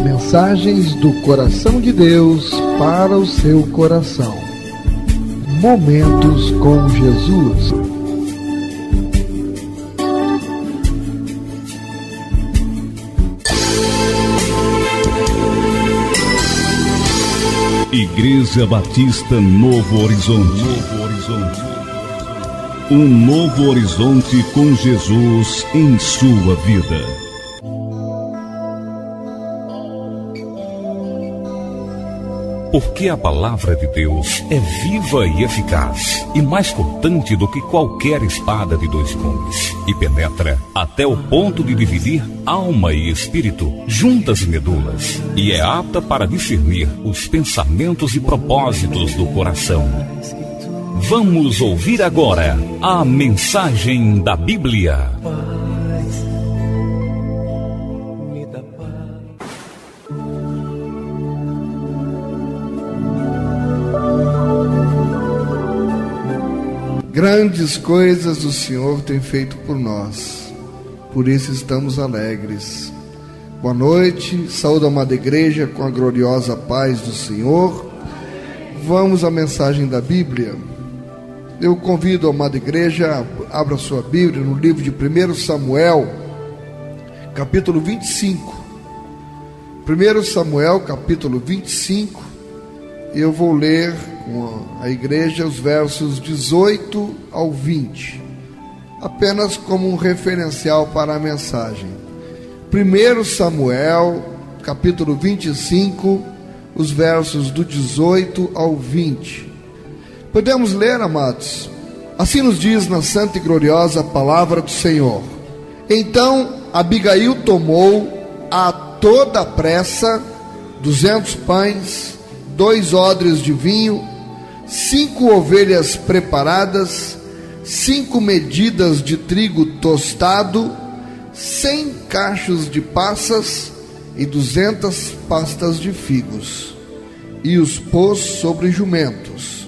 Mensagens do coração de Deus para o seu coração. Momentos com Jesus. Igreja Batista Novo Horizonte. Um novo horizonte com Jesus em sua vida. Porque a palavra de Deus é viva e eficaz, e mais cortante do que qualquer espada de dois gumes, e penetra até o ponto de dividir alma e espírito, juntas e medulas, e é apta para discernir os pensamentos e propósitos do coração. Vamos ouvir agora a mensagem da Bíblia. Grandes coisas o Senhor tem feito por nós, por isso estamos alegres. Boa noite, saúde a amada igreja com a gloriosa paz do Senhor. Vamos à mensagem da Bíblia. Eu convido a amada igreja, abra sua Bíblia no livro de 1 Samuel, capítulo 25. 1 Samuel, capítulo 25, eu vou ler com a igreja os versos 18 ao 20, apenas como um referencial para a mensagem. 1 Samuel, capítulo 25, os versos do 18 ao 20. Podemos ler, amados? Assim nos diz na santa e gloriosa palavra do Senhor. Então Abigail tomou a toda pressa 200 pães, 2 odres de vinho, 5 ovelhas preparadas, 5 medidas de trigo tostado, 100 cachos de passas e 200 pastas de figos, e os pôs sobre jumentos.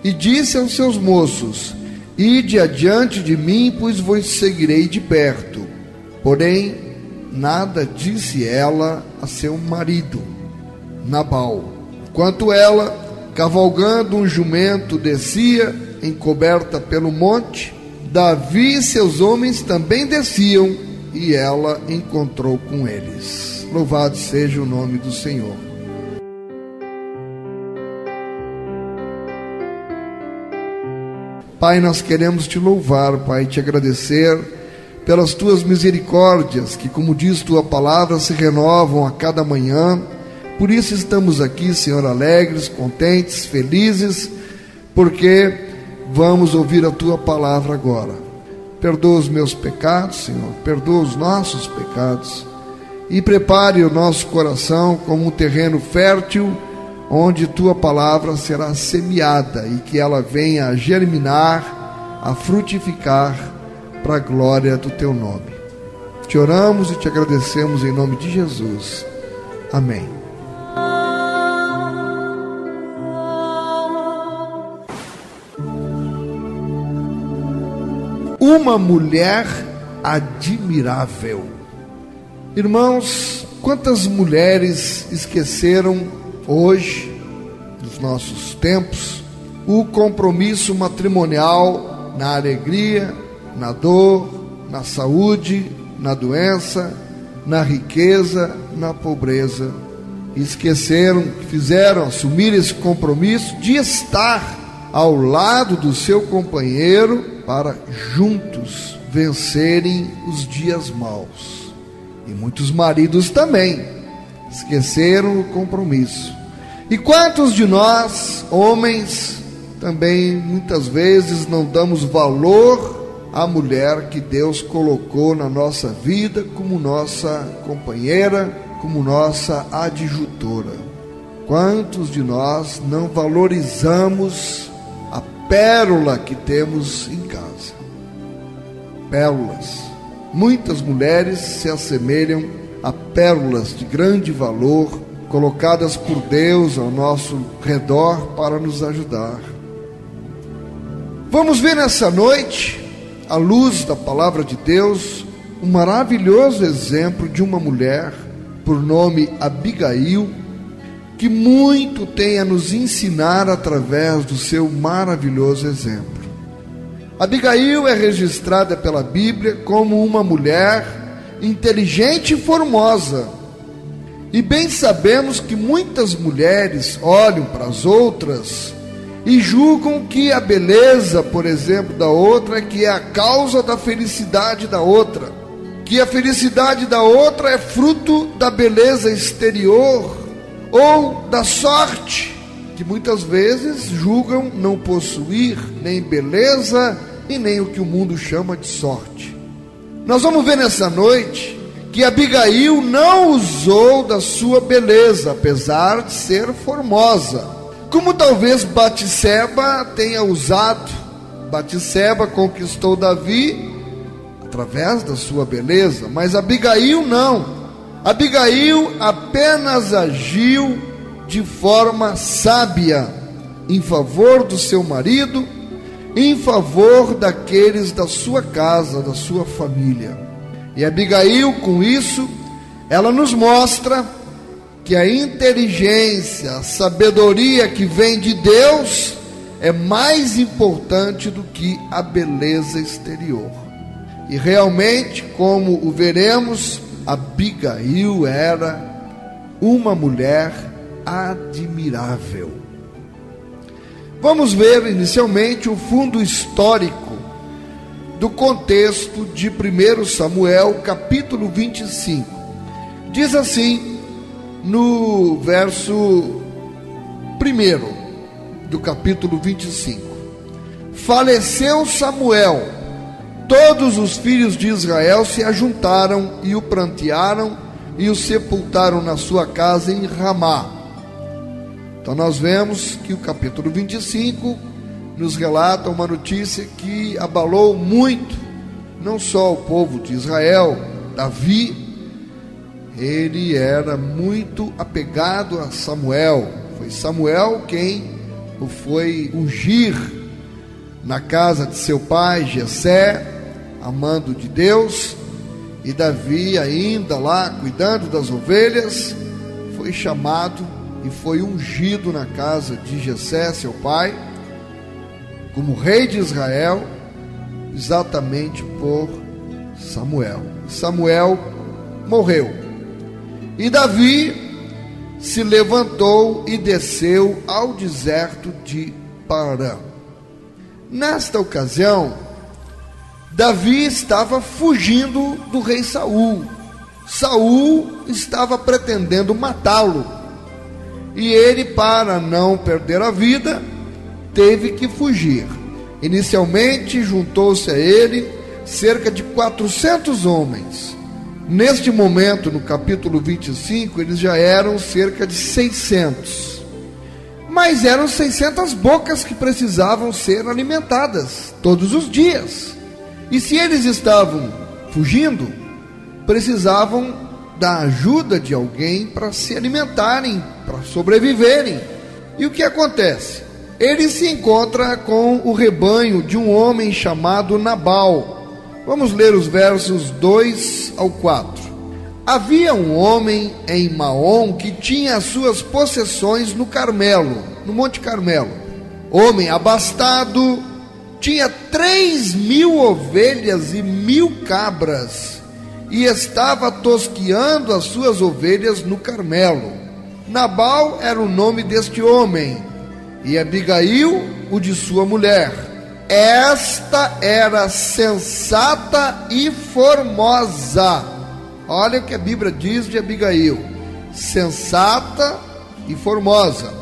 E disse aos seus moços: Ide adiante de mim, pois vos seguirei de perto. Porém, nada disse ela a seu marido, Nabal. Enquanto ela, cavalgando um jumento, descia, encoberta pelo monte, Davi e seus homens também desciam, e ela encontrou com eles. Louvado seja o nome do Senhor. Pai, nós queremos te louvar, Pai, te agradecer pelas tuas misericórdias, que, como diz tua palavra, se renovam a cada manhã. Por isso estamos aqui, Senhor, alegres, contentes, felizes, porque vamos ouvir a tua palavra agora. Perdoa os meus pecados, Senhor, perdoa os nossos pecados, e prepare o nosso coração como um terreno fértil, onde tua palavra será semeada e que ela venha a germinar, a frutificar para a glória do teu nome. Te oramos e te agradecemos em nome de Jesus. Amém. Uma mulher admirável. Irmãos, quantas mulheres esqueceram hoje, nos nossos tempos, o compromisso matrimonial na alegria, na dor, na saúde, na doença, na riqueza, na pobreza. Esqueceram, assumiram esse compromisso de estar ao lado do seu companheiro para juntos vencerem os dias maus. E muitos maridos também esqueceram o compromisso. E quantos de nós, homens, também muitas vezes não damos valor à mulher que Deus colocou na nossa vida como nossa companheira, como nossa adjutora? Quantos de nós não valorizamos a pérola que temos em casa? Pérolas. Muitas mulheres se assemelham a pérolas de grande valor, colocadas por Deus ao nosso redor para nos ajudar. Vamos ver nessa noite, à luz da palavra de Deus, um maravilhoso exemplo de uma mulher por nome Abigail, que muito tem a nos ensinar através do seu maravilhoso exemplo. Abigail é registrada pela Bíblia como uma mulher inteligente e formosa. E bem sabemos que muitas mulheres olham para as outras e julgam que a beleza, por exemplo, da outra é que é a causa da felicidade da outra, que a felicidade da outra é fruto da beleza exterior ou da sorte, que muitas vezes julgam não possuir nem beleza e nem o que o mundo chama de sorte. Nós vamos ver nessa noite que Abigail não usou da sua beleza, apesar de ser formosa, como talvez Batseba tenha usado. Batseba conquistou Davi através da sua beleza, mas Abigail não. Abigail apenas agiu de forma sábia em favor do seu marido, em favor daqueles da sua casa, da sua família. E Abigail, com isso, ela nos mostra que a inteligência, a sabedoria que vem de Deus é mais importante do que a beleza exterior. E realmente, como o veremos, Abigail era uma mulher admirável. Vamos ver inicialmente o fundo histórico do contexto de 1 Samuel, capítulo 25. Diz assim, no verso 1 do capítulo 25: Faleceu Samuel, todos os filhos de Israel se ajuntaram e o prantearam e o sepultaram na sua casa em Ramá. Então nós vemos que o capítulo 25 nos relata uma notícia que abalou muito, não só o povo de Israel. Davi, ele era muito apegado a Samuel. Foi Samuel quem o foi ungir na casa de seu pai, Jessé, amando de Deus. E Davi, ainda lá, cuidando das ovelhas, foi chamado e foi ungido na casa de Jessé, seu pai, como rei de Israel, exatamente por Samuel. Samuel morreu. E Davi se levantou e desceu ao deserto de Parã. Nesta ocasião, Davi estava fugindo do rei Saul. Saul estava pretendendo matá-lo. E ele, para não perder a vida, teve que fugir. Inicialmente, juntou-se a ele cerca de 400 homens. Neste momento, no capítulo 25, eles já eram cerca de 600. Mas eram 600 bocas que precisavam ser alimentadas todos os dias. E se eles estavam fugindo, precisavam da ajuda de alguém para se alimentarem, para sobreviverem. E o que acontece? Ele se encontra com o rebanho de um homem chamado Nabal. Vamos ler os versos 2 ao 4. Havia um homem em Maom que tinha as suas possessões no Carmelo, no Monte Carmelo. Homem abastado, tinha 3.000 ovelhas e 1.000 cabras, e estava tosqueando as suas ovelhas no Carmelo. Nabal era o nome deste homem, e Abigail, o de sua mulher. Esta era sensata e formosa. Olha o que a Bíblia diz de Abigail: sensata e formosa.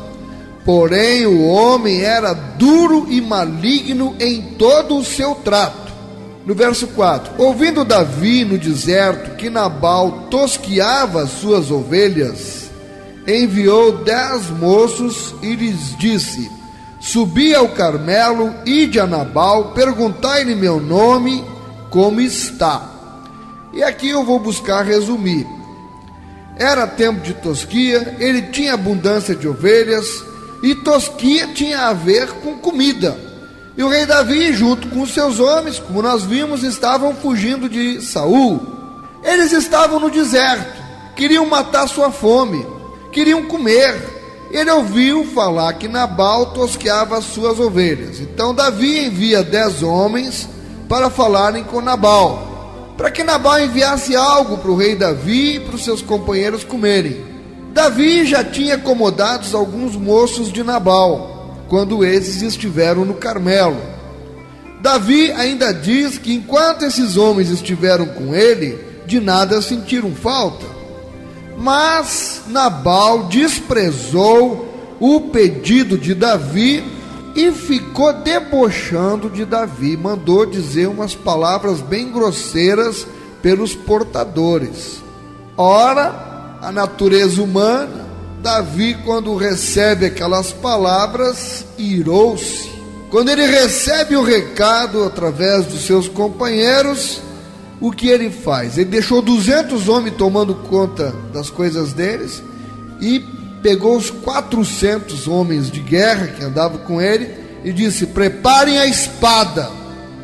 Porém o homem era duro e maligno em todo o seu trato. No verso 4: ouvindo Davi no deserto que Nabal tosqueava as suas ovelhas, enviou 10 moços e lhes disse: subi ao Carmelo, ide a Nabal, perguntai-lhe meu nome, como está. E aqui eu vou buscar resumir. Era tempo de tosquia, ele tinha abundância de ovelhas, e tosquia tinha a ver com comida. E o rei Davi, junto com os seus homens, como nós vimos, estavam fugindo de Saul. Eles estavam no deserto, queriam matar sua fome, queriam comer. Ele ouviu falar que Nabal tosqueava as suas ovelhas. Então Davi envia 10 homens para falarem com Nabal, para que Nabal enviasse algo para o rei Davi e para os seus companheiros comerem. Davi já tinha acomodado alguns moços de Nabal, quando esses estiveram no Carmelo. Davi ainda diz que enquanto esses homens estiveram com ele, de nada sentiram falta. Mas Nabal desprezou o pedido de Davi e ficou debochando de Davi. Mandou dizer umas palavras bem grosseiras pelos portadores. Ora, a natureza humana, Davi, quando recebe aquelas palavras, irou-se. Quando ele recebe o recado através dos seus companheiros, o que ele faz? Ele deixou 200 homens tomando conta das coisas deles e pegou os 400 homens de guerra que andavam com ele e disse: preparem a espada.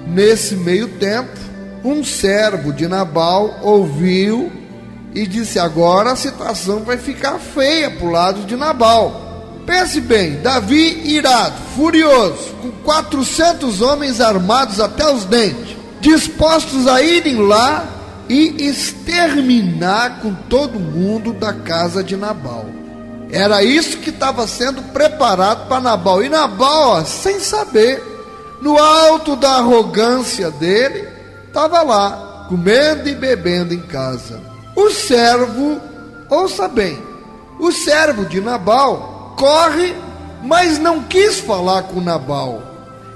Nesse meio tempo, um servo de Nabal ouviu e disse: agora a situação vai ficar feia para o lado de Nabal. Pense bem, Davi irado, furioso, com 400 homens armados até os dentes, dispostos a irem lá e exterminar com todo mundo da casa de Nabal. Era isso que estava sendo preparado para Nabal. E Nabal, sem saber, no alto da arrogância dele, estava lá, comendo e bebendo em casa. O servo, ouça bem, o servo de Nabal corre, mas não quis falar com Nabal.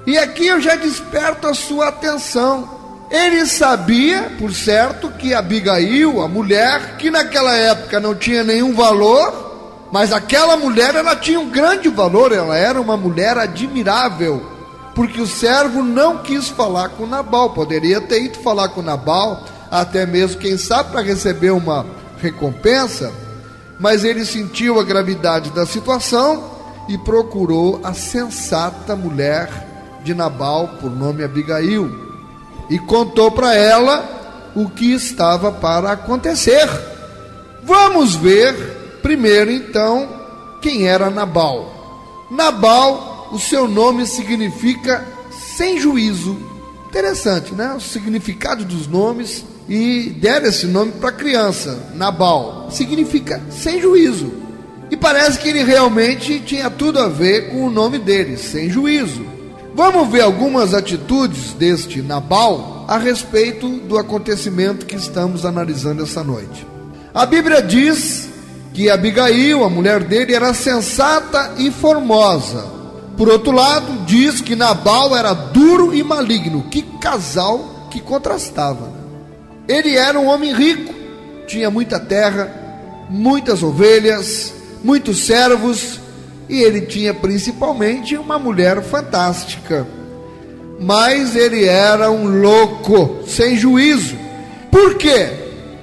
E aqui eu já desperto a sua atenção. Ele sabia, por certo, que Abigail, a mulher, que naquela época não tinha nenhum valor, mas aquela mulher, ela tinha um grande valor, ela era uma mulher admirável, porque o servo não quis falar com Nabal. Poderia ter ido falar com Nabal, até mesmo, quem sabe, para receber uma recompensa, mas ele sentiu a gravidade da situação e procurou a sensata mulher de Nabal, por nome Abigail, e contou para ela o que estava para acontecer. Vamos ver primeiro então quem era Nabal. Nabal, o seu nome significa sem juízo. Interessante, né? O significado dos nomes. E deram esse nome para criança, Nabal, significa sem juízo. E parece que ele realmente tinha tudo a ver com o nome dele, sem juízo. Vamos ver algumas atitudes deste Nabal a respeito do acontecimento que estamos analisando essa noite. A Bíblia diz que Abigail, a mulher dele, era sensata e formosa. Por outro lado, diz que Nabal era duro e maligno. Que casal que contrastava. Ele era um homem rico, tinha muita terra, muitas ovelhas, muitos servos, e ele tinha principalmente uma mulher fantástica. Mas ele era um louco, sem juízo. Por quê?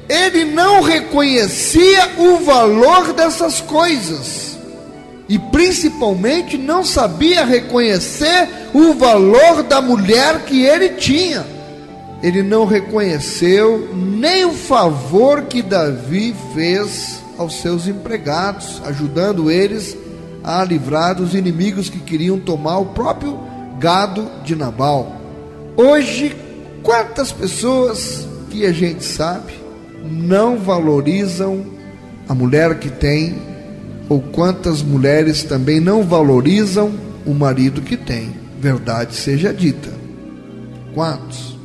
Ele não reconhecia o valor dessas coisas, e principalmente não sabia reconhecer o valor da mulher que ele tinha. Ele não reconheceu nem o favor que Davi fez aos seus empregados, ajudando eles a livrar dos inimigos que queriam tomar o próprio gado de Nabal. Hoje, quantas pessoas que a gente sabe não valorizam a mulher que tem, ou quantas mulheres também não valorizam o marido que tem? Verdade seja dita. Quantos?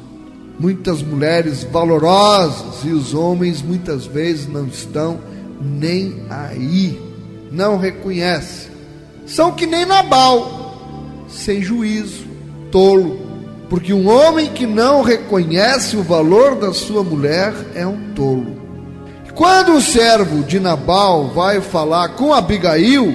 Muitas mulheres valorosas, e os homens muitas vezes não estão nem aí, não reconhecem. São que nem Nabal, sem juízo, tolo, porque um homem que não reconhece o valor da sua mulher é um tolo. Quando o servo de Nabal vai falar com Abigail,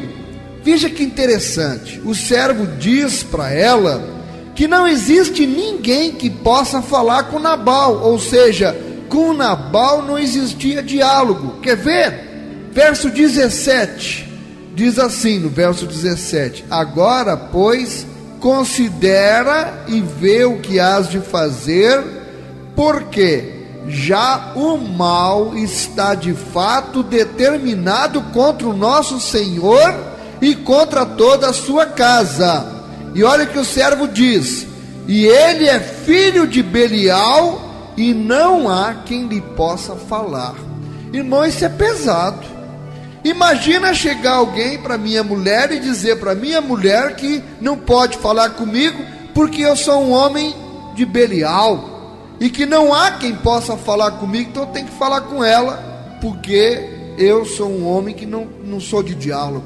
veja que interessante, o servo diz para ela que não existe ninguém que possa falar com Nabal, ou seja, com Nabal não existia diálogo. Quer ver? Verso 17, diz assim no verso 17: agora, pois, considera e vê o que hás de fazer, porque já o mal está de fato determinado contra o nosso Senhor e contra toda a sua casa. E olha o que o servo diz: e ele é filho de Belial, e não há quem lhe possa falar. Irmão, isso é pesado. Imagina chegar alguém para minha mulher e dizer para minha mulher que não pode falar comigo porque eu sou um homem de Belial, e que não há quem possa falar comigo, então eu tenho que falar com ela, porque eu sou um homem que não sou de diálogo.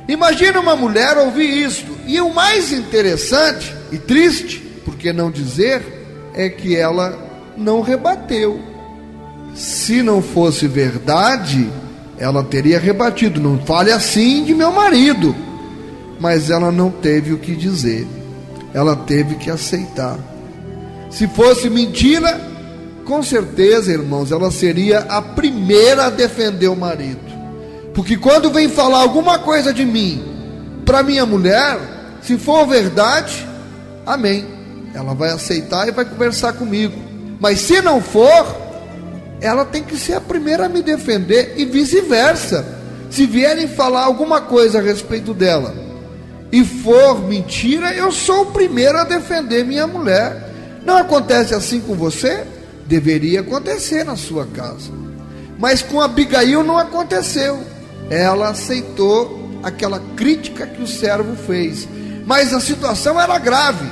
Imagina uma mulher ouvir isso. E o mais interessante e triste, por que não dizer, é que ela não rebateu. Se não fosse verdade, ela teria rebatido: não fale assim de meu marido. Mas ela não teve o que dizer, ela teve que aceitar. Se fosse mentira, com certeza, irmãos, ela seria a primeira a defender o marido. Porque quando vem falar alguma coisa de mim para minha mulher, se for verdade, amém, ela vai aceitar e vai conversar comigo. Mas se não for, ela tem que ser a primeira a me defender, e vice-versa. Se vierem falar alguma coisa a respeito dela e for mentira, eu sou o primeiro a defender minha mulher. Não acontece assim com você? Deveria acontecer na sua casa. Mas com Abigail não aconteceu. Ela aceitou aquela crítica que o servo fez. Mas a situação era grave.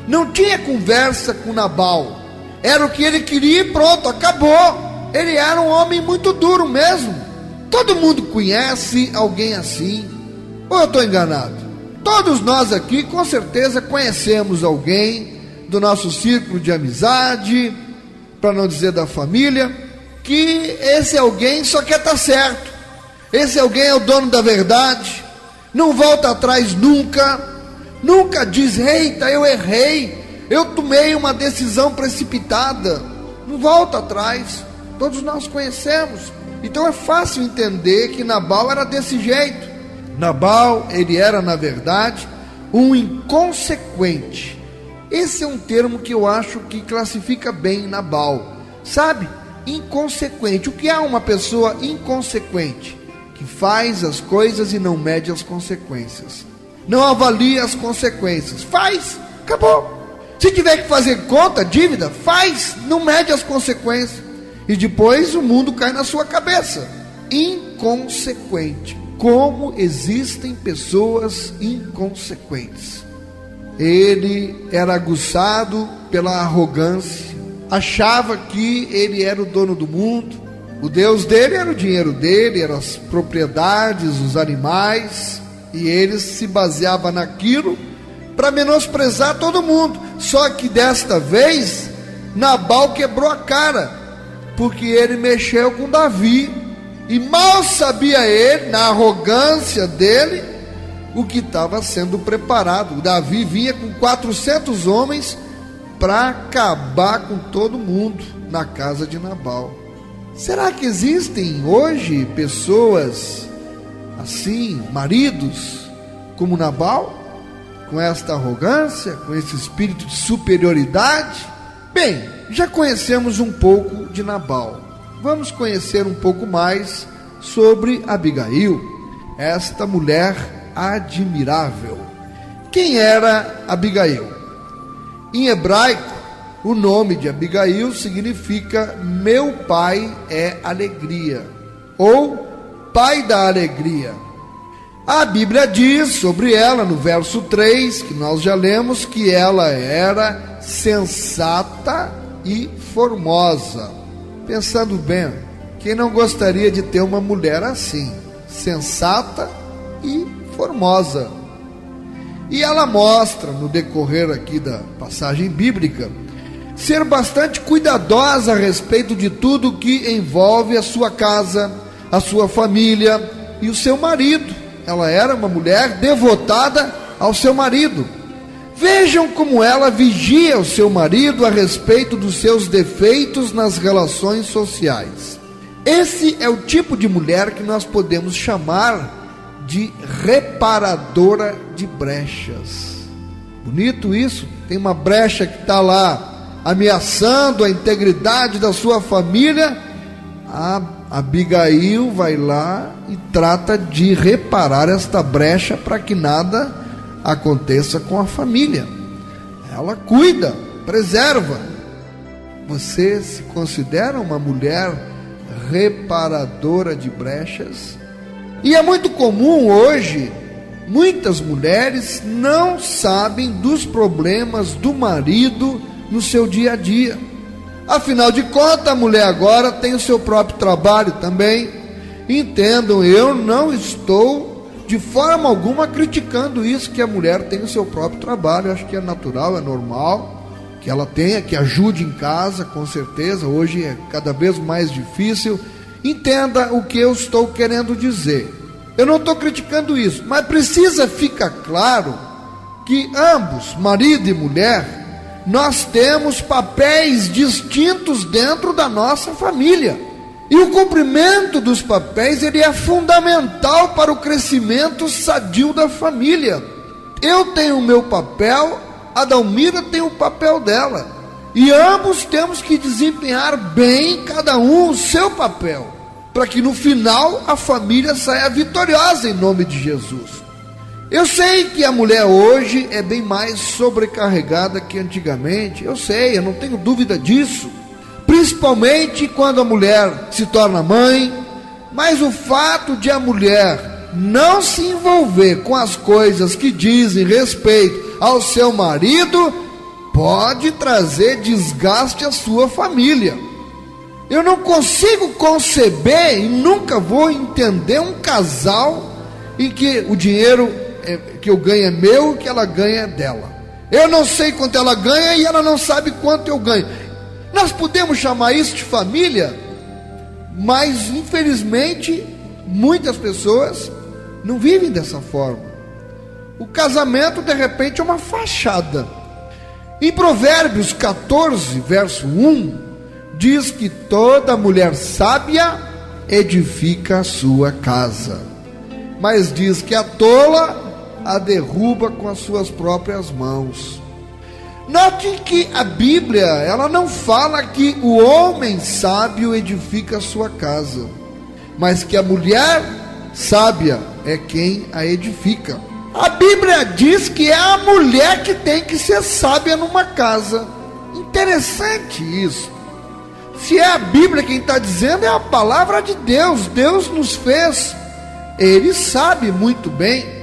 Não tinha conversa com Nabal. Era o que ele queria e pronto, acabou. Ele era um homem muito duro mesmo. Todo mundo conhece alguém assim. Ou eu estou enganado? Todos nós aqui com certeza conhecemos alguém do nosso círculo de amizade, para não dizer da família, que esse alguém só quer estar certo. Esse alguém é o dono da verdade, não volta atrás nunca diz: eita, eu errei, eu tomei uma decisão precipitada. Não volta atrás. Todos nós conhecemos. Então é fácil entender que Nabal era desse jeito. Nabal, ele era na verdade um inconsequente. Esse é um termo que eu acho que classifica bem Nabal, sabe? Inconsequente. O que é uma pessoa inconsequente? Que faz as coisas e não mede as consequências, não avalia as consequências, faz, acabou. Se tiver que fazer conta, dívida, faz, não mede as consequências, e depois o mundo cai na sua cabeça. Inconsequente. Como existem pessoas inconsequentes. Ele era aguçado pela arrogância, achava que ele era o dono do mundo, o Deus dele era o dinheiro dele, eram as propriedades, os animais, e ele se baseava naquilo para menosprezar todo mundo. Só que desta vez Nabal quebrou a cara, porque ele mexeu com Davi, e mal sabia ele, na arrogância dele, o que estava sendo preparado. Davi vinha com 400 homens para acabar com todo mundo na casa de Nabal. Será que existem hoje pessoas assim, maridos como Nabal, com esta arrogância, com esse espírito de superioridade? Bem, já conhecemos um pouco de Nabal. Vamos conhecer um pouco mais sobre Abigail, esta mulher admirável. Quem era Abigail? Em hebraico, o nome de Abigail significa meu pai é alegria, ou pai da alegria. A Bíblia diz sobre ela no verso 3, que nós já lemos, que ela era sensata e formosa. Pensando bem, quem não gostaria de ter uma mulher assim, sensata e formosa? E ela mostra, no decorrer aqui da passagem bíblica, ser bastante cuidadosa a respeito de tudo que envolve a sua casa, a sua família e o seu marido. Ela era uma mulher devotada ao seu marido. Vejam como ela vigia o seu marido a respeito dos seus defeitos nas relações sociais. Esse é o tipo de mulher que nós podemos chamar de reparadora de brechas. Bonito isso? Tem uma brecha que está lá ameaçando a integridade da sua família, a Abigail vai lá e trata de reparar esta brecha para que nada aconteça com a família. Ela cuida, preserva. Você se considera uma mulher reparadora de brechas? E é muito comum hoje, muitas mulheres não sabem dos problemas do marido no seu dia a dia. Afinal de contas, a mulher agora tem o seu próprio trabalho também. Entendam, eu não estou de forma alguma criticando isso, que a mulher tem o seu próprio trabalho. Eu acho que é natural, é normal que ela tenha, que ajude em casa, com certeza. Hoje é cada vez mais difícil. Entenda o que eu estou querendo dizer. Eu não estou criticando isso, mas precisa ficar claro que ambos, marido e mulher, nós temos papéis distintos dentro da nossa família. E o cumprimento dos papéis, ele é fundamental para o crescimento sadio da família. Eu tenho o meu papel, a Dalmira tem o papel dela. E ambos temos que desempenhar bem, cada um, o seu papel, para que no final a família saia vitoriosa em nome de Jesus. Eu sei que a mulher hoje é bem mais sobrecarregada que antigamente. Eu sei, eu não tenho dúvida disso. Principalmente quando a mulher se torna mãe. Mas o fato de a mulher não se envolver com as coisas que dizem respeito ao seu marido pode trazer desgaste à sua família. Eu não consigo conceber e nunca vou entender um casal em que o dinheiro que eu ganho é meu e que ela ganha é dela. Eu não sei quanto ela ganha e ela não sabe quanto eu ganho. Nós podemos chamar isso de família, mas infelizmente muitas pessoas não vivem dessa forma. O casamento de repente é uma fachada. Em Provérbios 14, verso 1, diz que toda mulher sábia edifica a sua casa, mas diz que a tola a derruba com as suas próprias mãos. Note que a Bíblia, ela não fala que o homem sábio edifica a sua casa, mas que a mulher sábia é quem a edifica. A Bíblia diz que é a mulher que tem que ser sábia numa casa. Interessante isso. Se é a Bíblia quem está dizendo, é a palavra de Deus. Deus nos fez. Ele sabe muito bem.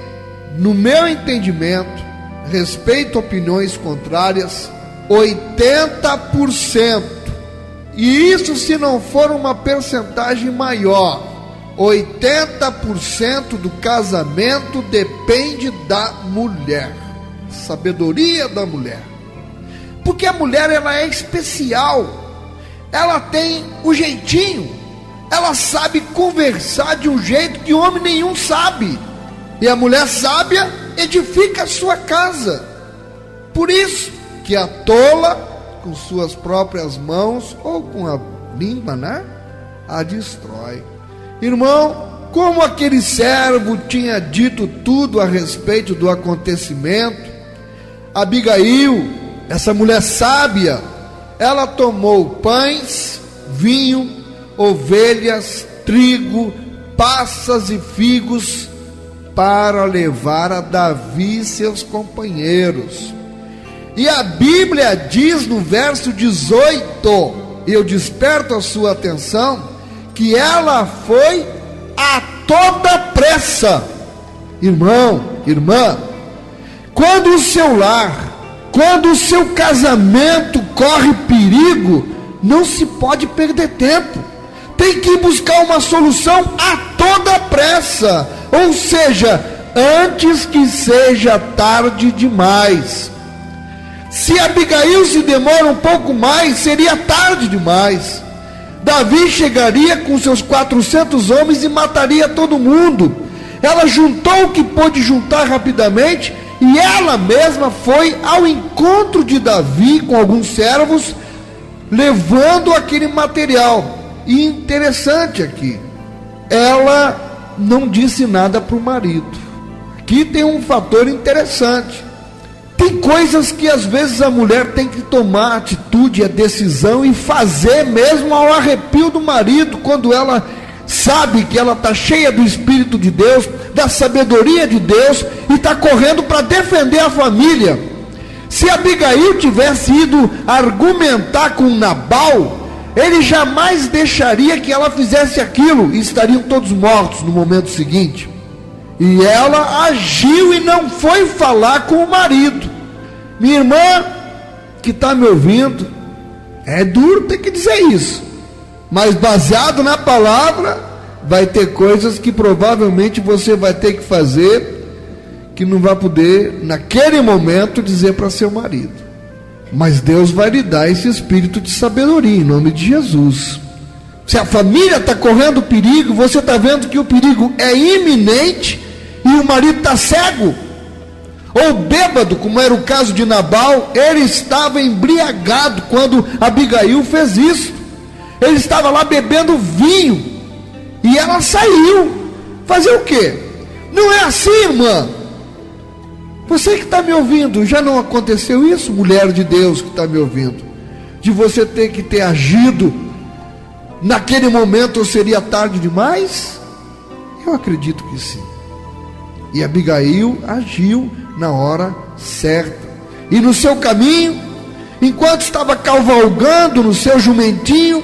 No meu entendimento, respeito opiniões contrárias, 80%. E isso se não for uma percentagem maior. 80% do casamento depende da mulher. Sabedoria da mulher. Porque a mulher, ela é especial. Ela tem o jeitinho. Ela sabe conversar de um jeito que homem nenhum sabe. E a mulher sábia edifica a sua casa. Por isso que a tola, com suas próprias mãos, ou com a língua, a destrói. Irmão, como aquele servo tinha dito tudo a respeito do acontecimento, Abigail, essa mulher sábia, ela tomou pães, vinho, ovelhas, trigo, passas e figos para levar a Davi e seus companheiros. E a Bíblia diz no verso 18, eu desperto a sua atenção, que ela foi a toda pressa. Irmão, irmã, quando o seu lar, quando o seu casamento corre perigo, não se pode perder tempo. Tem que buscar uma solução a toda pressa, ou seja, antes que seja tarde demais. Se Abigail se demora um pouco mais, seria tarde demais. Davi chegaria com seus 400 homens e mataria todo mundo. Ela juntou o que pôde juntar rapidamente e ela mesma foi ao encontro de Davi com alguns servos, levando aquele material. E interessante aqui, ela não disse nada para o marido. Aqui tem um fator interessante. Tem coisas que às vezes a mulher tem que tomar a atitude, a decisão e fazer mesmo ao arrepio do marido, quando ela sabe que ela está cheia do Espírito de Deus, da sabedoria de Deus, e está correndo para defender a família. Se Abigail tivesse ido argumentar com Nabal, ele jamais deixaria que ela fizesse aquilo, e estariam todos mortos no momento seguinte. E ela agiu e não foi falar com o marido. Minha irmã, que está me ouvindo, é duro ter que dizer isso, mas baseado na palavra, vai ter coisas que provavelmente você vai ter que fazer, que não vai poder, naquele momento, dizer para seu marido. Mas Deus vai lhe dar esse espírito de sabedoria, em nome de Jesus. Se a família está correndo perigo, você está vendo que o perigo é iminente, e o marido está cego, ou bêbado, como era o caso de Nabal. Ele estava embriagado quando Abigail fez isso. Ele estava lá bebendo vinho, e ela saiu. Fazer o quê? Não é assim, irmã. Você que está me ouvindo, já não aconteceu isso, mulher de Deus que está me ouvindo, de você ter que ter agido naquele momento, ou seria tarde demais? Eu acredito que sim. E Abigail agiu na hora certa. E no seu caminho, enquanto estava cavalgando no seu jumentinho,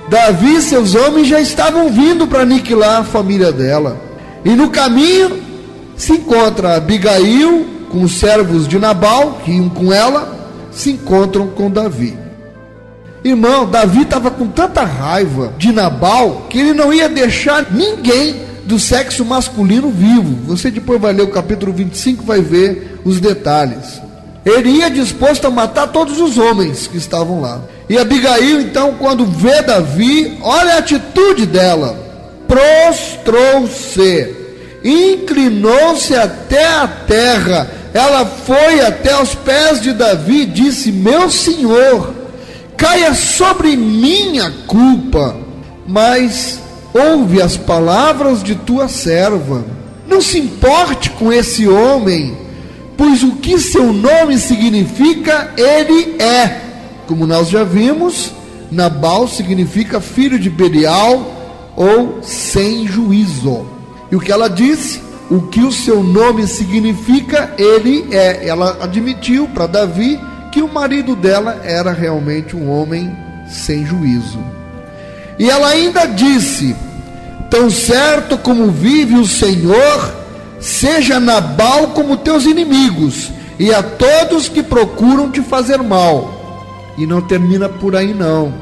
Davi e seus homens já estavam vindo para aniquilar a família dela. E no caminho se encontra Abigail com os servos de Nabal, que iam com ela, se encontram com Davi. Irmão, Davi estava com tanta raiva de Nabal, que ele não ia deixar ninguém do sexo masculino vivo. Você depois vai ler o capítulo 25, vai ver os detalhes. Ele ia disposto a matar todos os homens que estavam lá. E Abigail, então, quando vê Davi, olha a atitude dela: prostrou-se, inclinou-se até a terra. Ela foi até os pés de Davi e disse: meu senhor, caia sobre mim a culpa, mas ouve as palavras de tua serva. Não se importe com esse homem, pois o que seu nome significa, ele é. Como nós já vimos, Nabal significa filho de Belial, ou sem juízo. E o que ela disse? O que o seu nome significa, ele é. Ela admitiu para Davi que o marido dela era realmente um homem sem juízo. E ela ainda disse: tão certo como vive o Senhor, seja Nabal como teus inimigos, e a todos que procuram te fazer mal. E não termina por aí não.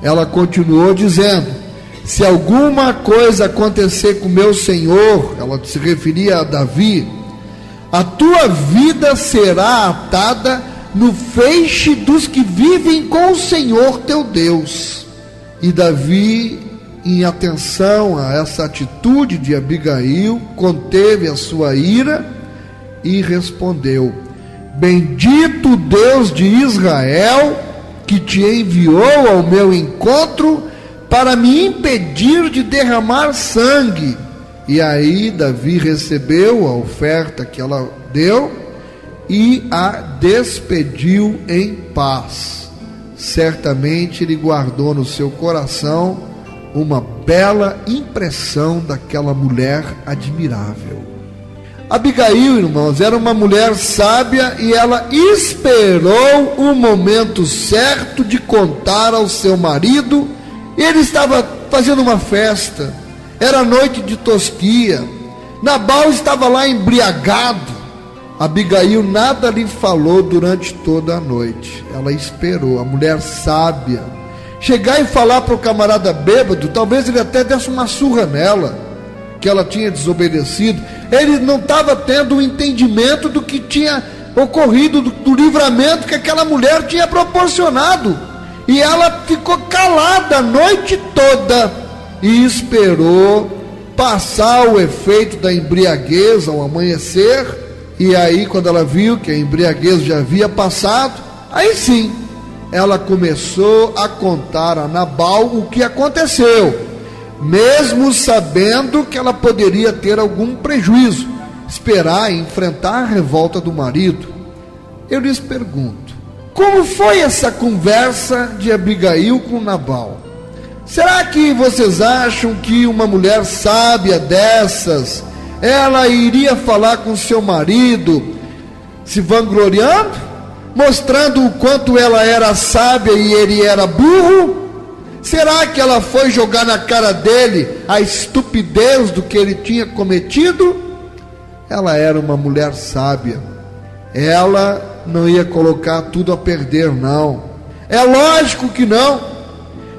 Ela continuou dizendo: se alguma coisa acontecer com meu senhor, ela se referia a Davi, a tua vida será atada no feixe dos que vivem com o Senhor teu Deus. E Davi, em atenção a essa atitude de Abigail, conteve a sua ira e respondeu: bendito Deus de Israel, que te enviou ao meu encontro para me impedir de derramar sangue. E aí Davi recebeu a oferta que ela deu e a despediu em paz. Certamente ele guardou no seu coração uma bela impressão daquela mulher admirável. Abigail, irmãos, era uma mulher sábia, e ela esperou o momento certo de contar ao seu marido. Ele estava fazendo uma festa, era noite de tosquia, Nabal estava lá embriagado. Abigail nada lhe falou durante toda a noite. Ela esperou, a mulher sábia. Chegar e falar para o camarada bêbado, talvez ele até desse uma surra nela, que ela tinha desobedecido. Ele não estava tendo o entendimento do que tinha ocorrido, do livramento que aquela mulher tinha proporcionado. E ela ficou calada a noite toda e esperou passar o efeito da embriaguez ao amanhecer. E aí, quando ela viu que a embriaguez já havia passado, aí sim, ela começou a contar a Nabal o que aconteceu, mesmo sabendo que ela poderia ter algum prejuízo, esperar e enfrentar a revolta do marido. eu lhes pergunto, como foi essa conversa de Abigail com Nabal? Será que vocês acham que uma mulher sábia dessas, ela iria falar com seu marido, se vangloriando, mostrando o quanto ela era sábia e ele era burro? Será que ela foi jogar na cara dele a estupidez do que ele tinha cometido? Ela era uma mulher sábia. Ela não ia colocar tudo a perder, não. É lógico que não.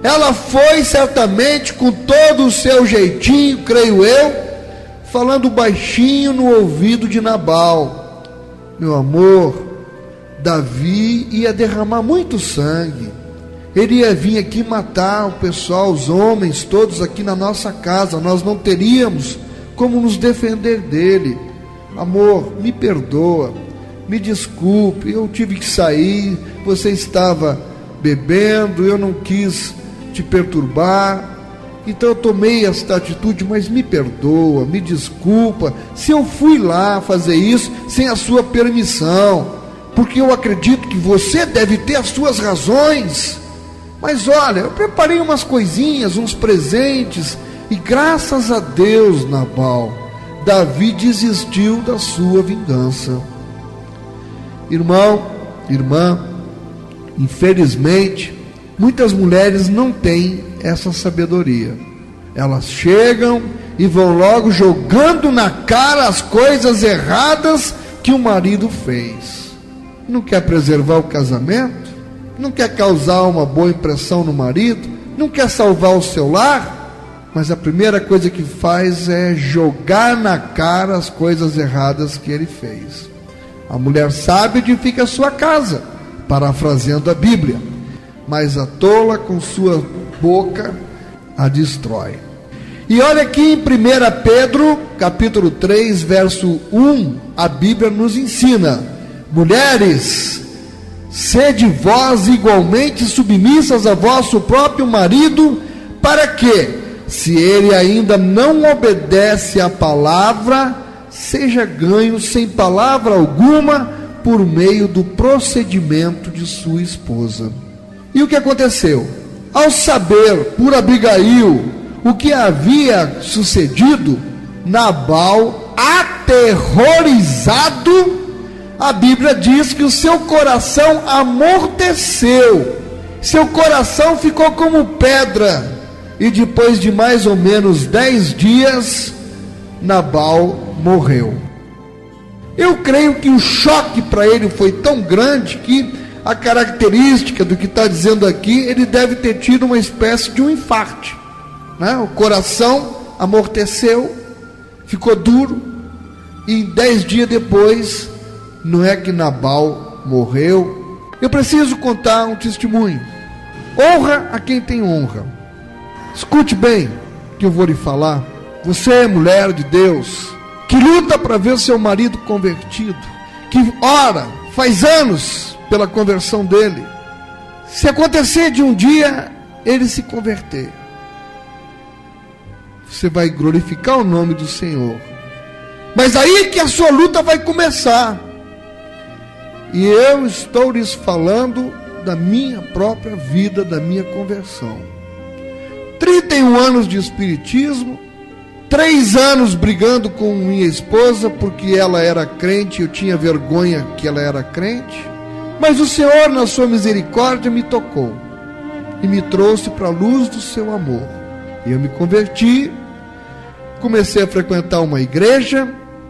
Ela foi certamente com todo o seu jeitinho, creio eu, falando baixinho no ouvido de Nabal. Meu amor, Davi ia derramar muito sangue. Ele ia vir aqui matar o pessoal, os homens todos aqui na nossa casa. Nós não teríamos como nos defender dele. Amor, me perdoa, me desculpe, eu tive que sair, você estava bebendo, eu não quis te perturbar, então eu tomei esta atitude, mas me perdoa, me desculpa, se eu fui lá fazer isso sem a sua permissão, porque eu acredito que você deve ter as suas razões, mas olha, eu preparei umas coisinhas, uns presentes, e graças a Deus, Nabal, Davi desistiu da sua vingança. Irmão, irmã, infelizmente, muitas mulheres não têm essa sabedoria. Elas chegam e vão logo jogando na cara as coisas erradas que o marido fez. Não quer preservar o casamento? Não quer causar uma boa impressão no marido? Não quer salvar o seu lar? Mas a primeira coisa que faz é jogar na cara as coisas erradas que ele fez. A mulher sábia edifica a sua casa, parafraseando a Bíblia, mas a tola com sua boca a destrói. E olha aqui em 1 Pedro, capítulo 3, verso 1, a Bíblia nos ensina: mulheres, sede vós igualmente submissas a vosso próprio marido, para que, se ele ainda não obedece à palavra, seja ganho sem palavra alguma por meio do procedimento de sua esposa. E o que aconteceu? Ao saber por Abigail o que havia sucedido, Nabal, aterrorizado, a Bíblia diz que o seu coração amorteceu, seu coração ficou como pedra, e depois de mais ou menos 10 dias, Nabal morreu. Eu creio que o choque para ele foi tão grande que a característica do que está dizendo aqui, ele deve ter tido uma espécie de um infarto, né? O coração amorteceu, ficou duro, e 10 dias depois, não é que Nabal morreu. Eu preciso contar um testemunho. Honra a quem tem honra. Escute bem o que eu vou lhe falar. Você, mulher de Deus, que luta para ver seu marido convertido, que ora, faz anos pela conversão dele, se acontecer de um dia ele se converter, você vai glorificar o nome do Senhor, mas aí que a sua luta vai começar. E eu estou lhes falando da minha própria vida, da minha conversão. 31 anos de espiritismo, 3 anos brigando com minha esposa porque ela era crente, eu tinha vergonha que ela era crente, mas o Senhor, na sua misericórdia, me tocou e me trouxe para a luz do seu amor. E eu me converti, comecei a frequentar uma igreja,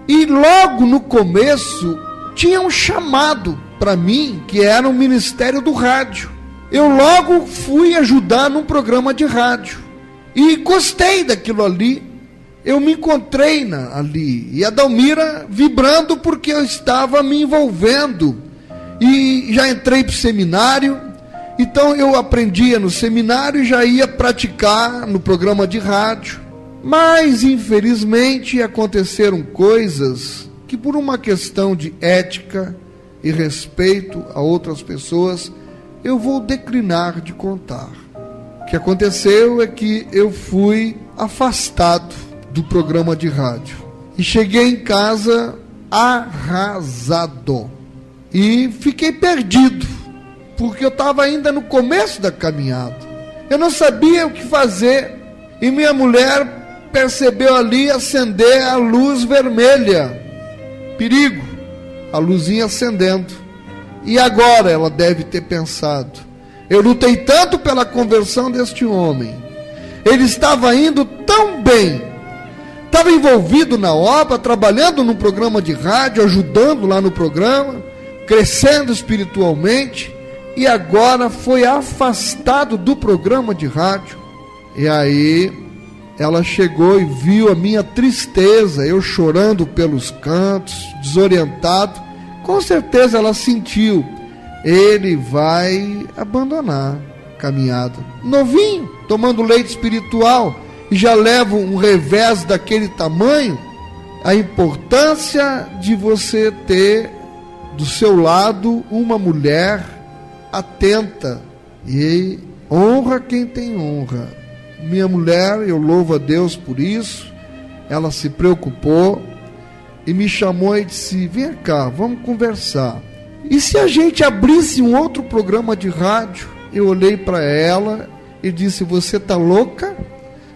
e logo no começo tinha um chamado para mim, que era o ministério do rádio. Eu logo fui ajudar num programa de rádio, e gostei daquilo ali. Eu me encontrei ali, e a Dalmira vibrando porque eu estava me envolvendo, e já entrei para o seminário. Então eu aprendia no seminário e já ia praticar no programa de rádio. Mas infelizmente aconteceram coisas que, por uma questão de ética e respeito a outras pessoas, eu vou declinar de contar. O que aconteceu é que eu fui afastado do programa de rádio e cheguei em casa arrasado. e fiquei perdido, porque eu estava ainda no começo da caminhada. Eu não sabia o que fazer, e minha mulher percebeu ali acender a luz vermelha. Perigo, a luzinha acendendo. E agora ela deve ter pensado: eu lutei tanto pela conversão deste homem, ele estava indo tão bem, estava envolvido na obra, trabalhando num programa de rádio, ajudando lá no programa, crescendo espiritualmente, e agora foi afastado do programa de rádio. E aí ela chegou e viu a minha tristeza, eu chorando pelos cantos, desorientado. Com certeza ela sentiu: ele vai abandonar a caminhada. Novinho, tomando leite espiritual, e já leva um revés daquele tamanho. A importância de você ter do seu lado uma mulher atenta, e honra quem tem honra. Minha mulher, eu louvo a Deus por isso, ela se preocupou e me chamou e disse: vem cá, vamos conversar. E se a gente abrisse um outro programa de rádio? Eu olhei para ela e disse: você está louca?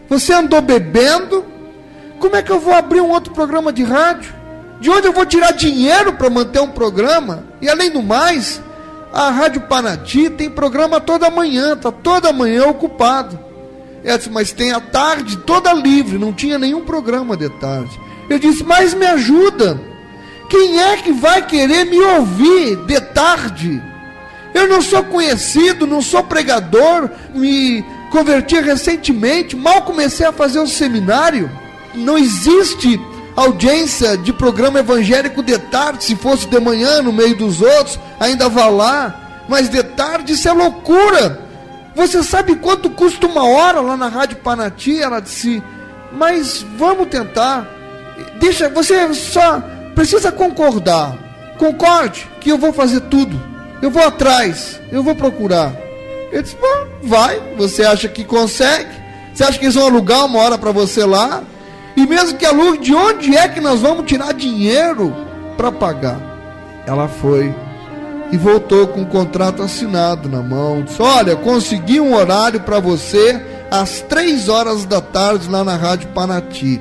Você andou bebendo? Como é que eu vou abrir um outro programa de rádio? De onde eu vou tirar dinheiro para manter um programa? E além do mais, a Rádio Panati tem programa toda manhã, está toda manhã ocupado. Ela disse: mas tem a tarde toda livre, não tinha nenhum programa de tarde. Eu disse: mas me ajuda, quem é que vai querer me ouvir de tarde? Eu não sou conhecido, não sou pregador, me converti recentemente, mal comecei a fazer o seminário, não existe audiência de programa evangélico de tarde. Se fosse de manhã, no meio dos outros, ainda vá lá, mas de tarde isso é loucura. Você sabe quanto custa uma hora lá na Rádio Panati? Ela disse: mas vamos tentar. Deixa, você só precisa concordar. Concorde que eu vou fazer tudo. Eu vou atrás, eu vou procurar. Eu disse: bom, vai. Você acha que consegue? Você acha que eles vão alugar uma hora para você lá? E mesmo que alugue, de onde é que nós vamos tirar dinheiro para pagar? Ela foi e voltou com um contrato assinado na mão. Disse: olha, consegui um horário para você às 3 horas da tarde lá na Rádio Panati.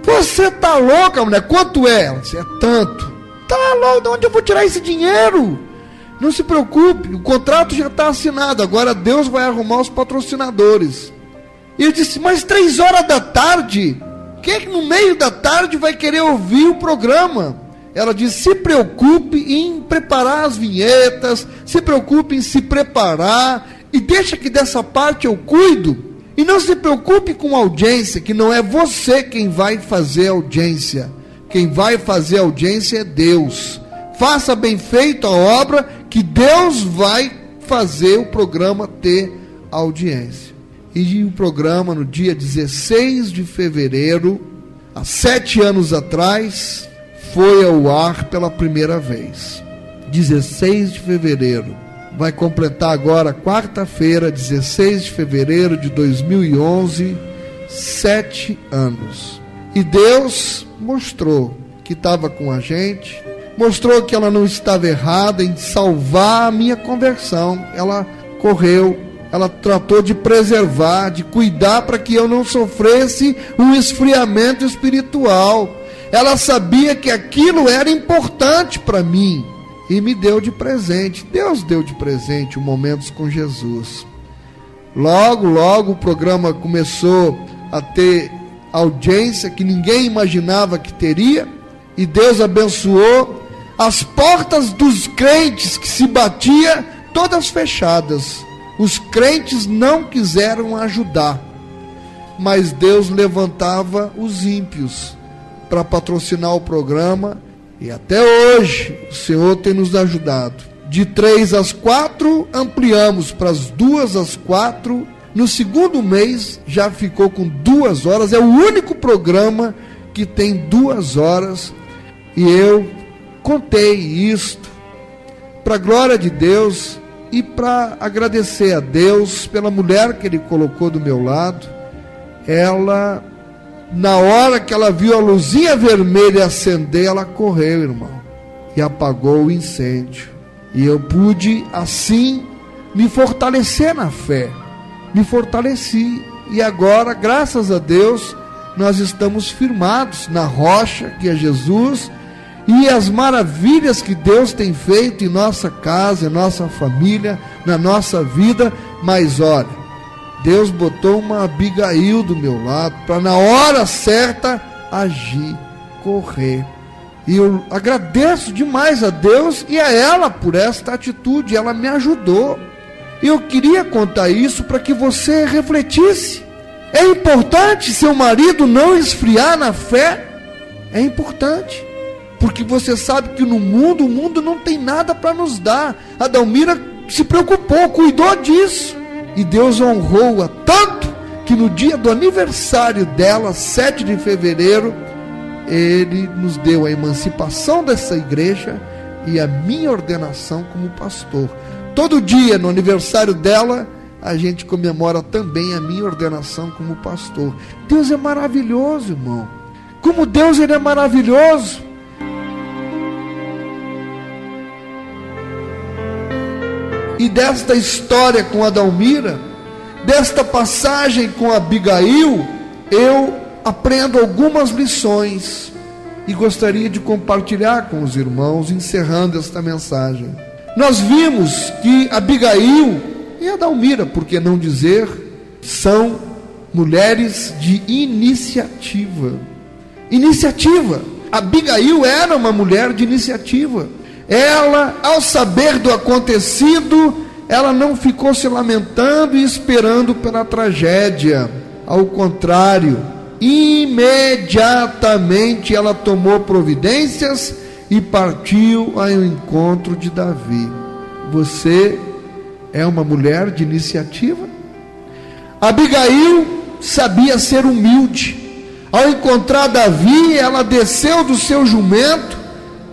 Você tá louca, mulher? Quanto é? Ela disse: é tanto. Tá louco, de onde eu vou tirar esse dinheiro? Não se preocupe, o contrato já está assinado, agora Deus vai arrumar os patrocinadores. E eu disse: mas 3 horas da tarde? Quem é que no meio da tarde vai querer ouvir o programa? Ela disse: se preocupe em preparar as vinhetas, se preocupe em se preparar, e deixa que dessa parte eu cuido. E não se preocupe com audiência, que não é você quem vai fazer audiência. Quem vai fazer audiência é Deus. Faça bem feito a obra, que Deus vai fazer o programa ter audiência. E o programa, no dia 16 de fevereiro, há 7 anos atrás, foi ao ar pela primeira vez. 16 de fevereiro. Vai completar agora, quarta-feira, 16 de fevereiro de 2011, 7 anos. E Deus mostrou que estava com a gente, mostrou que ela não estava errada em salvar a minha conversão. Ela correu, ela tratou de preservar, de cuidar para que eu não sofresse um esfriamento espiritual. Ela sabia que aquilo era importante para mim e me deu de presente. Deus deu de presente o Momentos com Jesus. Logo, logo o programa começou a ter audiência que ninguém imaginava que teria, e Deus abençoou. As portas dos crentes que se batia, todas fechadas. Os crentes não quiseram ajudar, mas Deus levantava os ímpios para patrocinar o programa, e até hoje o Senhor tem nos ajudado. De 3 às 4, ampliamos para as 2 às 4. No segundo mês já ficou com 2 horas. É o único programa que tem 2 horas. E eu contei isto para a glória de Deus e para agradecer a Deus pela mulher que Ele colocou do meu lado. Ela, na hora que ela viu a luzinha vermelha acender, ela correu, irmão. e apagou o incêndio. E eu pude, assim, me fortalecer na fé. Me fortaleci. E agora, graças a Deus, nós estamos firmados na rocha, que é Jesus, e as maravilhas que Deus tem feito em nossa casa, em nossa família, na nossa vida. Mas olha, Deus botou uma Abigail do meu lado, para na hora certa agir, correr. E eu agradeço demais a Deus e a ela por esta atitude. Ela me ajudou. Eu queria contar isso para que você refletisse. É importante seu marido não esfriar na fé. É importante, porque você sabe que no mundo, o mundo não tem nada para nos dar. A Dalmira se preocupou, cuidou disso, e Deus honrou-a tanto que no dia do aniversário dela, 7 de fevereiro, Ele nos deu a emancipação dessa igreja e a minha ordenação como pastor. Todo dia, no aniversário dela, a gente comemora também a minha ordenação como pastor. Deus é maravilhoso, irmão. Como Deus, Ele é maravilhoso. E desta história com a Dalmira, desta passagem com a Abigail, eu aprendo algumas lições e gostaria de compartilhar com os irmãos, encerrando esta mensagem. Nós vimos que Abigail e a Dalmira, por que não dizer, são mulheres de iniciativa. Iniciativa. Abigail era uma mulher de iniciativa. Ela, ao saber do acontecido, ela não ficou se lamentando e esperando pela tragédia. Ao contrário, imediatamente ela tomou providências e partiu ao encontro de Davi. Você é uma mulher de iniciativa? Abigail sabia ser humilde. Ao encontrar Davi, ela desceu do seu jumento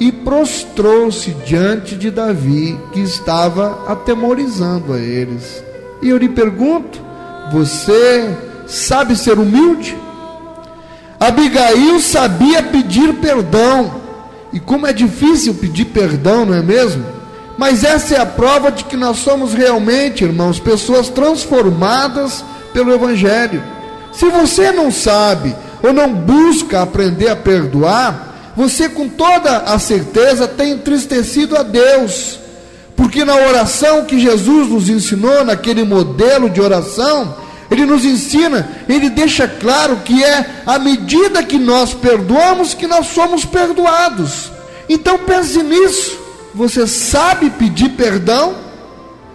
e prostrou-se diante de Davi, que estava atemorizando a eles. E eu lhe pergunto, você sabe ser humilde? Abigail sabia pedir perdão. E como é difícil pedir perdão, não é mesmo? Mas essa é a prova de que nós somos realmente, irmãos, pessoas transformadas pelo Evangelho. Se você não sabe ou não busca aprender a perdoar, você com toda a certeza tem entristecido a Deus. Porque na oração que Jesus nos ensinou, naquele modelo de oração, Ele nos ensina, Ele deixa claro que é à medida que nós perdoamos que nós somos perdoados. Então pense nisso. Você sabe pedir perdão?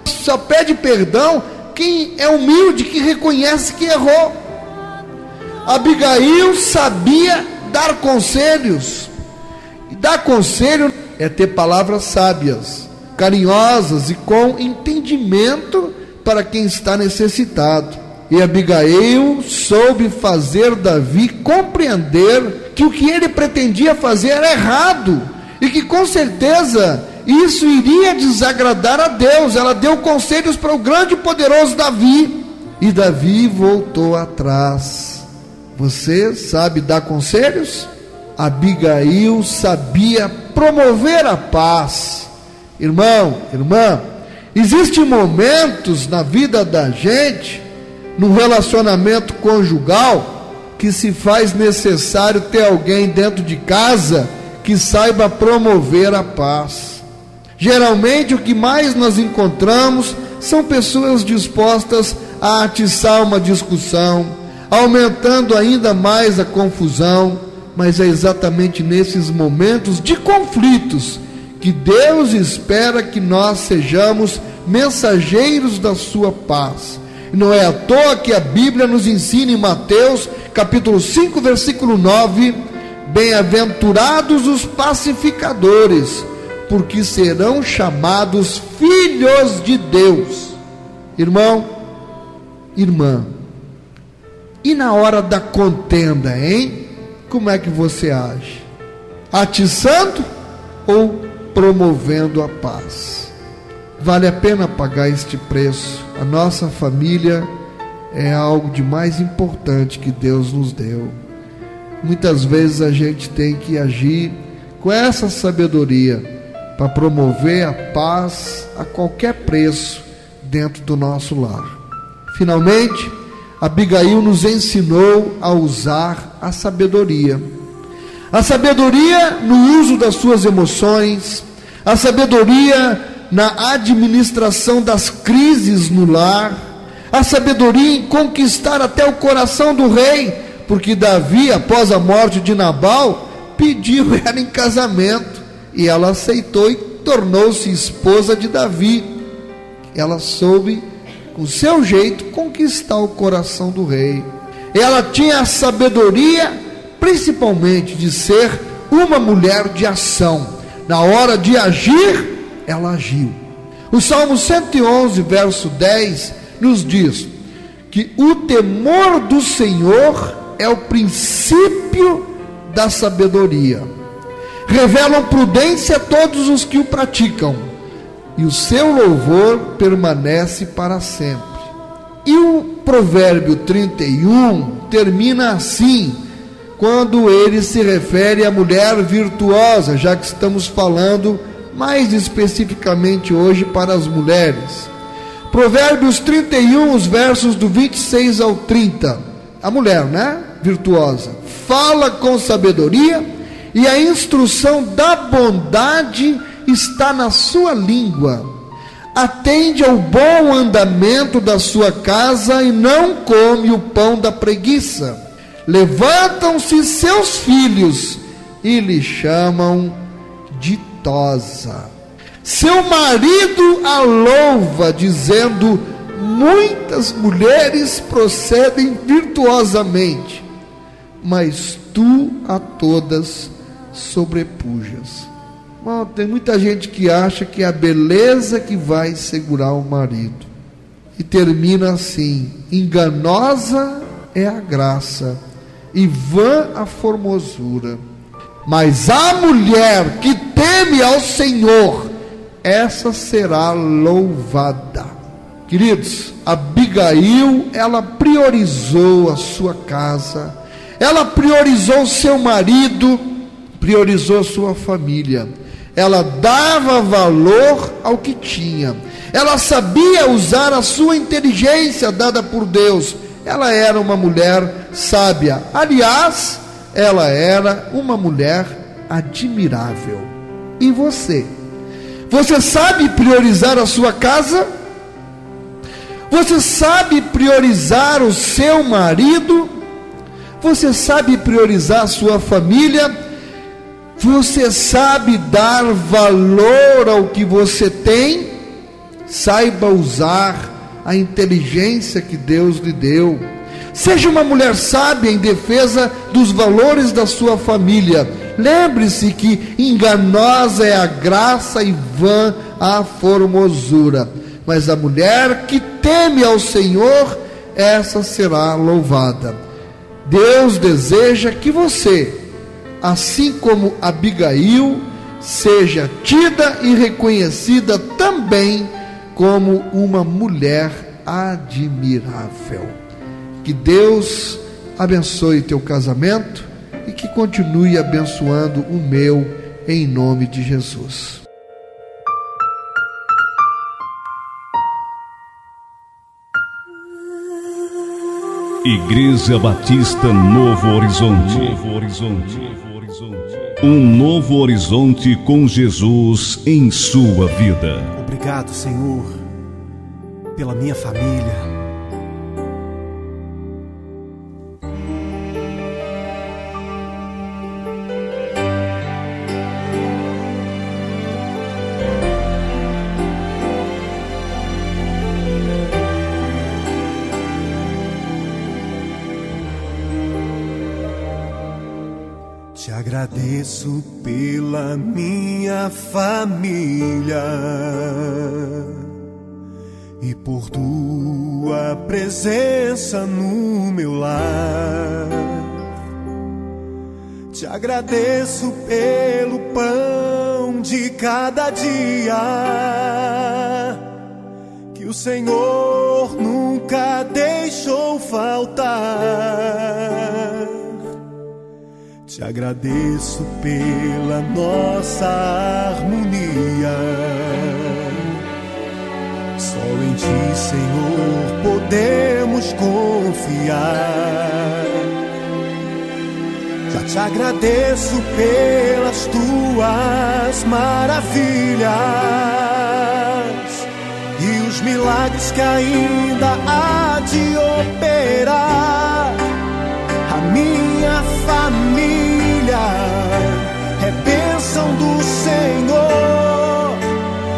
Só pede perdão quem é humilde, que reconhece que errou. Abigail sabia dar conselhos. E dar conselho é ter palavras sábias, carinhosas e com entendimento para quem está necessitado. E Abigail soube fazer Davi compreender que o que ele pretendia fazer era errado, e que com certeza isso iria desagradar a Deus. Ela deu conselhos para o grande e poderoso Davi, e Davi voltou atrás. Você sabe dar conselhos? Abigail sabia promover a paz. Irmão, irmã, existem momentos na vida da gente, no relacionamento conjugal, que se faz necessário ter alguém dentro de casa que saiba promover a paz. Geralmente o que mais nós encontramos são pessoas dispostas a atiçar uma discussão, aumentando ainda mais a confusão. Mas é exatamente nesses momentos de conflitos que Deus espera que nós sejamos mensageiros da sua paz. Não é à toa que a Bíblia nos ensina em Mateus capítulo 5, versículo 9: bem-aventurados os pacificadores, porque serão chamados filhos de Deus. Irmão, irmã, e na hora da contenda, hein? Como é que você age? Atiçando ou promovendo a paz? Vale a pena pagar este preço. A nossa família é algo de mais importante que Deus nos deu. Muitas vezes a gente tem que agir com essa sabedoria para promover a paz a qualquer preço dentro do nosso lar. Finalmente, Abigail nos ensinou a usar a sabedoria. A sabedoria no uso das suas emoções, a sabedoria na administração das crises no lar, a sabedoria em conquistar até o coração do rei, porque Davi, após a morte de Nabal, pediu ela em casamento, e ela aceitou e tornou-se esposa de Davi. Ela soube, com seu jeito, conquistar o coração do rei. Ela tinha a sabedoria, principalmente, de ser uma mulher de ação. Na hora de agir, ela agiu. O Salmo 111, verso 10, nos diz que o temor do Senhor é o princípio da sabedoria. Revelam prudência a todos os que o praticam, e o seu louvor permanece para sempre. E o provérbio 31 termina assim, quando ele se refere à mulher virtuosa, já que estamos falando mais especificamente hoje para as mulheres. Provérbios 31, os versos do 26 ao 30. A mulher, virtuosa, fala com sabedoria, e a instrução da bondade está na sua língua. Atende ao bom andamento da sua casa e não come o pão da preguiça. Levantam-se seus filhos e lhe chamam ditosa. Seu marido a louva, dizendo: muitas mulheres procedem virtuosamente, mas tu a todas sobrepujas. Bom, tem muita gente que acha que é a beleza que vai segurar o marido, e termina assim: enganosa é a graça e vã a formosura, mas a mulher que teme ao Senhor, essa será louvada. Queridos, Abigail, ela priorizou a sua casa, ela priorizou o seu marido, priorizou sua família. Ela dava valor ao que tinha. Ela sabia usar a sua inteligência dada por Deus. Ela era uma mulher sábia. Aliás, ela era uma mulher admirável. E você? Você sabe priorizar a sua casa? Você sabe priorizar o seu marido? Você sabe priorizar a sua família? Você sabe dar valor ao que você tem? Saiba usar a inteligência que Deus lhe deu. Seja uma mulher sábia em defesa dos valores da sua família. Lembre-se que enganosa é a graça e vã a formosura, mas a mulher que teme ao Senhor, essa será louvada. Deus deseja que você, assim como Abigail, seja tida e reconhecida também como uma mulher admirável. Que Deus abençoe teu casamento e que continue abençoando o meu, em nome de Jesus. Igreja Batista Novo Horizonte. Novo Horizonte. Um novo horizonte com Jesus em sua vida. Obrigado, Senhor, pela minha família. Te agradeço pela minha família e por tua presença no meu lar. Te agradeço pelo pão de cada dia que o Senhor nunca deixou faltar. Te Te agradeço pela nossa harmonia. Só em Ti, Senhor, podemos confiar. Já Te agradeço pelas Tuas maravilhas e os milagres que ainda há de operar. A minha família é bênção do Senhor.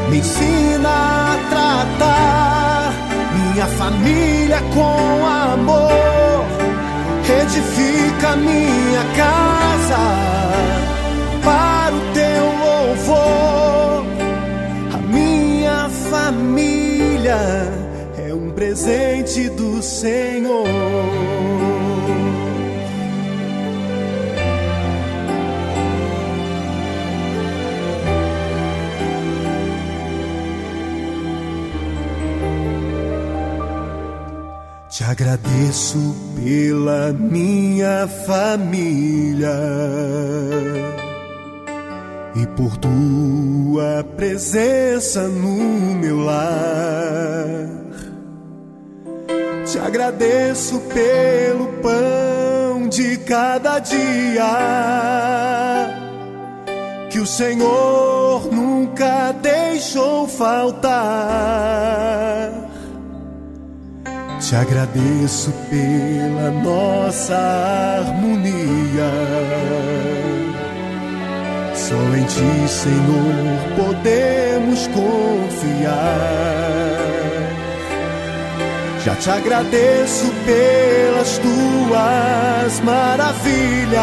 Me ensina a tratar minha família com amor. Edifica minha casa para o Teu louvor. A minha família é um presente do Senhor. Te agradeço pela minha família e por Tua presença no meu lar. Te agradeço pelo pão de cada dia que o Senhor nunca deixou faltar. Te agradeço pela nossa harmonia. Só em Ti, Senhor, podemos confiar. Já Te agradeço pelas Tuas maravilhas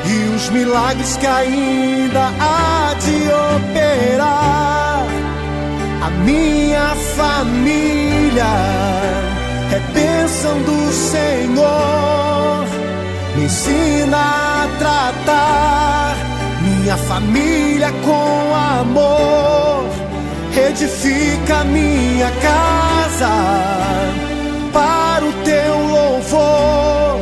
e os milagres que ainda há de operar. A minha família é bênção do Senhor. Me ensina a tratar minha família com amor. Edifica minha casa para o Teu louvor.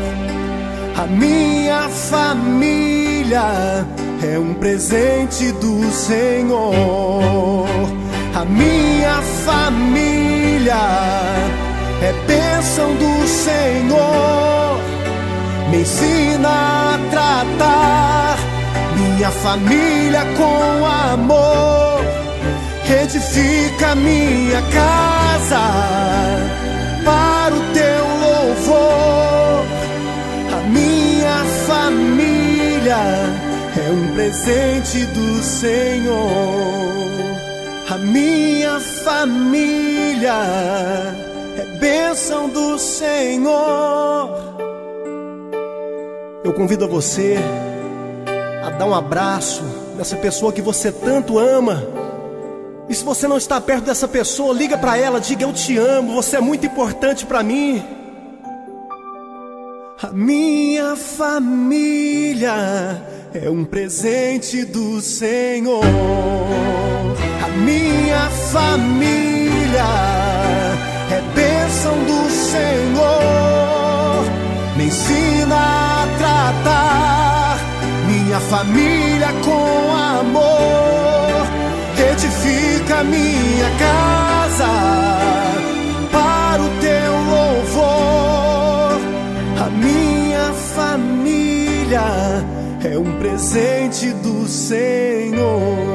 A minha família é um presente do Senhor. A minha família é bênção do Senhor. Me ensina a tratar minha família com amor. Edifica minha casa para o Teu louvor. A minha família é um presente do Senhor. A minha família é bênção do Senhor. Eu convido a você a dar um abraço nessa pessoa que você tanto ama. E se você não está perto dessa pessoa, liga para ela, diga: eu te amo, você é muito importante para mim. A minha família é um presente do Senhor. A minha família é bênção do Senhor. Me ensina a tratar minha família com amor. Edifica minha casa para o Teu louvor. A minha família é um presente do Senhor.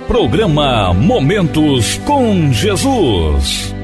Programa Momentos com Jesus.